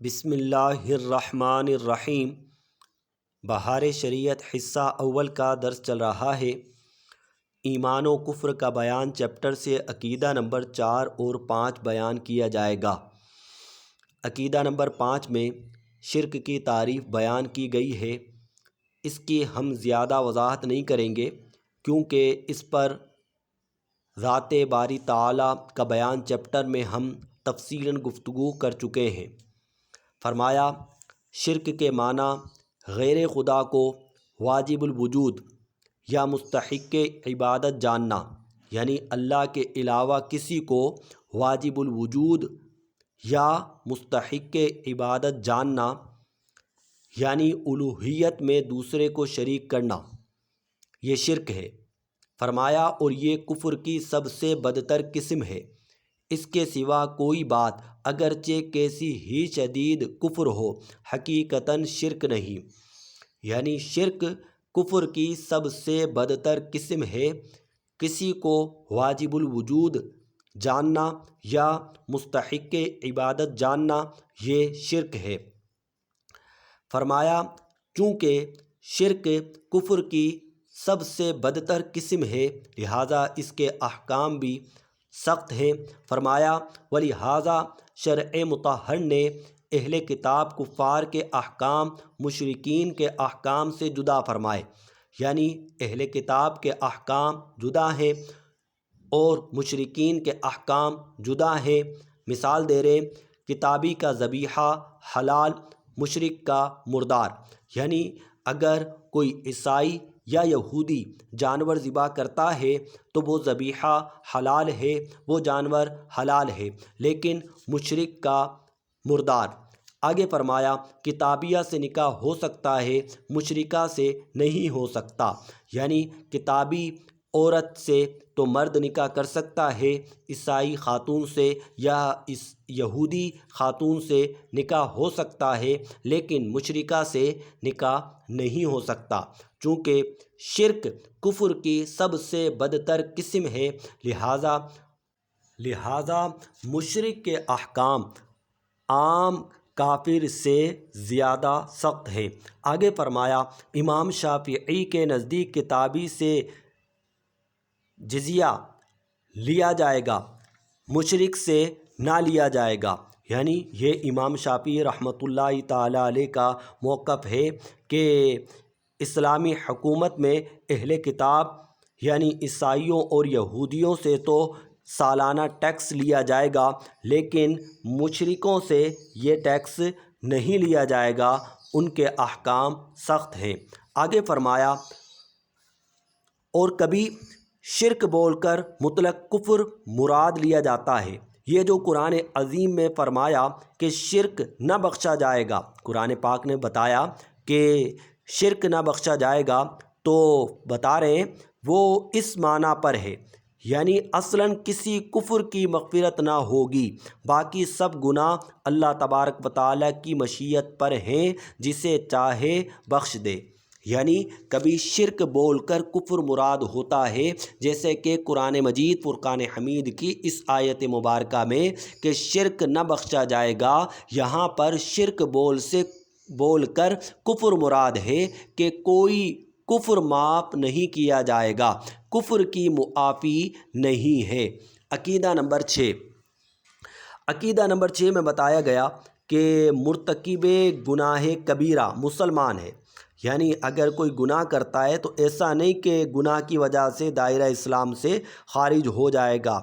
بسم اللہ الرحمن الرحیم۔ بہار شریعت حصہ اول کا درس چل رہا ہے۔ ایمان و کفر کا بیان چیپٹر سے عقیدہ نمبر 4 اور 5 بیان کیا جائے گا۔ عقیدہ نمبر 5 میں شرک کی تعریف بیان کی گئی ہے۔ اس کی ہم زیادہ وضاحت نہیں کریں گے کیونکہ اس پر ذات باری تعالیٰ کا بیان چیپٹر میں ہم تفصیلاً گفتگو کر چکے ہیں۔ فرمایا شرک کے معنی غیر خدا کو واجب الوجود یا مستحق عبادت جاننا، یعنی اللہ کے علاوہ کسی کو واجب الوجود یا مستحق عبادت جاننا، یعنی الوہیت میں دوسرے کو شریک کرنا، یہ شرک ہے۔ فرمایا اور یہ کفر کی سب سے بدتر قسم ہے۔ اس کے سوا کوئی بات اگرچہ کیسی ہی شدید کفر ہو حقیقتاً شرک نہیں، یعنی شرک کفر کی سب سے بدتر قسم ہے۔ کسی کو واجب الوجود جاننا یا مستحق عبادت جاننا یہ شرک ہے۔ فرمایا چونکہ شرک کفر کی سب سے بدتر قسم ہے لہٰذا اس کے احکام بھی سخت ہیں۔ فرمایا ولہٰذا شرع مطہر نے اہل کتاب کفار کے احکام مشرکین کے احکام سے جدا فرمائے، یعنی اہل کتاب کے احکام جدا ہیں اور مشرکین کے احکام جدا ہیں۔ مثال دے رہے کتابی کا ذبیحہ حلال، مشرک کا مردار، یعنی اگر کوئی عیسائی یا یہودی جانور ذبح کرتا ہے تو وہ ذبیحہ حلال ہے، وہ جانور حلال ہے، لیکن مشرک کا مردار۔ آگے فرمایا کتابیہ سے نکاح ہو سکتا ہے، مشرکہ سے نہیں ہو سکتا، یعنی کتابی عورت سے تو مرد نکاح کر سکتا ہے، عیسائی خاتون سے یا یہودی خاتون سے نکاح ہو سکتا ہے، لیکن مشرکہ سے نکاح نہیں ہو سکتا، چونکہ شرک کفر کی سب سے بدتر قسم ہے۔ لہٰذا مشرک کے احکام عام کافر سے زیادہ سخت ہیں۔ آگے فرمایا امام شافعی کے نزدیک کتابی سے جزیہ لیا جائے گا، مشرک سے نہ لیا جائے گا، یعنی یہ امام شافعی رحمۃ اللہ تعالی علیہ کا موقف ہے کہ اسلامی حکومت میں اہل کتاب یعنی عیسائیوں اور یہودیوں سے تو سالانہ ٹیکس لیا جائے گا، لیکن مشرکوں سے یہ ٹیکس نہیں لیا جائے گا، ان کے احکام سخت ہیں۔ آگے فرمایا اور کبھی شرک بول کر مطلق کفر مراد لیا جاتا ہے۔ یہ جو قرآن عظیم میں فرمایا کہ شرک نہ بخشا جائے گا، قرآن پاک نے بتایا کہ شرک نہ بخشا جائے گا، تو بتا رہے ہیں وہ اس معنی پر ہے، یعنی اصلاً کسی کفر کی مغفرت نہ ہوگی، باقی سب گناہ اللہ تبارک و تعالیٰ کی مشیت پر ہیں، جسے چاہے بخش دے۔ یعنی کبھی شرک بول کر کفر مراد ہوتا ہے، جیسے کہ قرآن مجید فرقان حمید کی اس آیت مبارکہ میں کہ شرک نہ بخشا جائے گا، یہاں پر شرک بول کر کفر مراد ہے کہ کوئی کفر معاف نہیں کیا جائے گا، کفر کی معافی نہیں ہے۔ عقیدہ نمبر 6 میں بتایا گیا کہ مرتکب گناہ کبیرہ مسلمان ہے، یعنی اگر کوئی گناہ کرتا ہے تو ایسا نہیں کہ گناہ کی وجہ سے دائرہ اسلام سے خارج ہو جائے گا،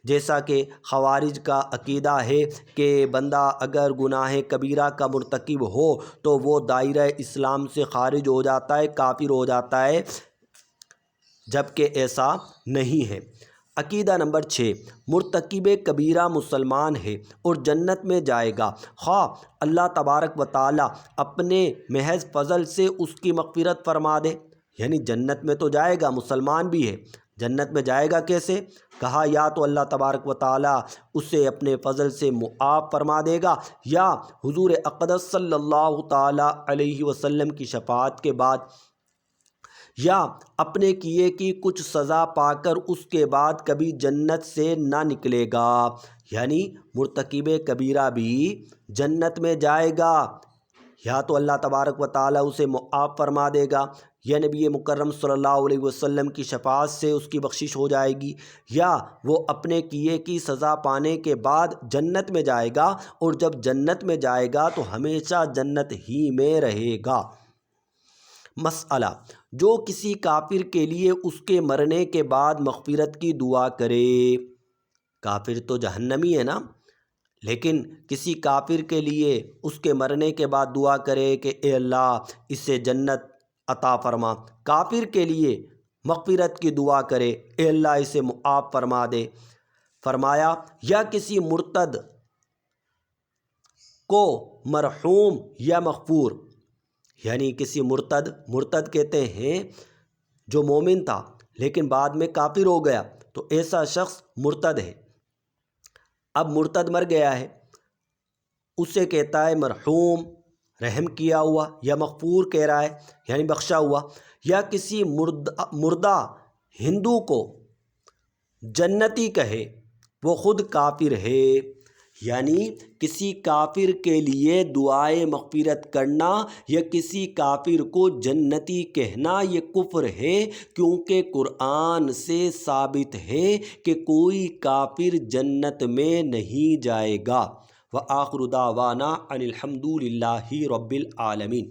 جیسا کہ خوارج کا عقیدہ ہے کہ بندہ اگر گناہ کبیرہ کا مرتکب ہو تو وہ دائرہ اسلام سے خارج ہو جاتا ہے، کافر ہو جاتا ہے، جبکہ ایسا نہیں ہے۔ عقیدہ نمبر 6 مرتکب کبیرہ مسلمان ہے اور جنت میں جائے گا، خواہ اللہ تبارک و تعالیٰ اپنے محض فضل سے اس کی مغفرت فرما دے، یعنی جنت میں تو جائے گا، مسلمان بھی ہے، جنت میں جائے گا کیسے؟ کہا یا تو اللہ تبارک و تعالیٰ اسے اپنے فضل سے معاف فرما دے گا، یا حضور اقدس صلی اللہ تعالیٰ علیہ وسلم کی شفاعت کے بعد، یا اپنے کیے کی کچھ سزا پا کر اس کے بعد کبھی جنت سے نہ نکلے گا، یعنی مرتکب کبیرہ بھی جنت میں جائے گا، یا تو اللہ تبارک و تعالیٰ اسے معاف فرما دے گا، یا نبی مکرم صلی اللہ علیہ وسلم کی شفاعت سے اس کی بخشش ہو جائے گی، یا وہ اپنے کیے کی سزا پانے کے بعد جنت میں جائے گا، اور جب جنت میں جائے گا تو ہمیشہ جنت ہی میں رہے گا۔ مسئلہ، جو کسی کافر کے لیے اس کے مرنے کے بعد مغفرت کی دعا کرے، کافر تو جہنمی ہے نا، لیکن کسی کافر کے لیے اس کے مرنے کے بعد دعا کرے کہ اے اللہ اسے جنت عطا فرما، کافر کے لیے مغفرت کی دعا کرے اے اللہ اسے معاف فرما دے، فرمایا یا کسی مرتد کو مرحوم یا مغفور، یعنی کسی مرتد کہتے ہیں جو مومن تھا لیکن بعد میں کافر ہو گیا، تو ایسا شخص مرتد ہے۔ اب مرتد مر گیا ہے، اسے کہتا ہے مرحوم، رحم کیا ہوا، یا مغفور کہہ رہا ہے یعنی بخشا ہوا، یا کسی مردہ ہندو کو جنتی کہے، وہ خود کافر ہے، یعنی کسی کافر کے لیے دعائے مغفرت کرنا یا کسی کافر کو جنتی کہنا یہ کفر ہے، کیونکہ قرآن سے ثابت ہے کہ کوئی کافر جنت میں نہیں جائے گا۔ وآخر دعوانا ان الحمد للہ رب العالمین۔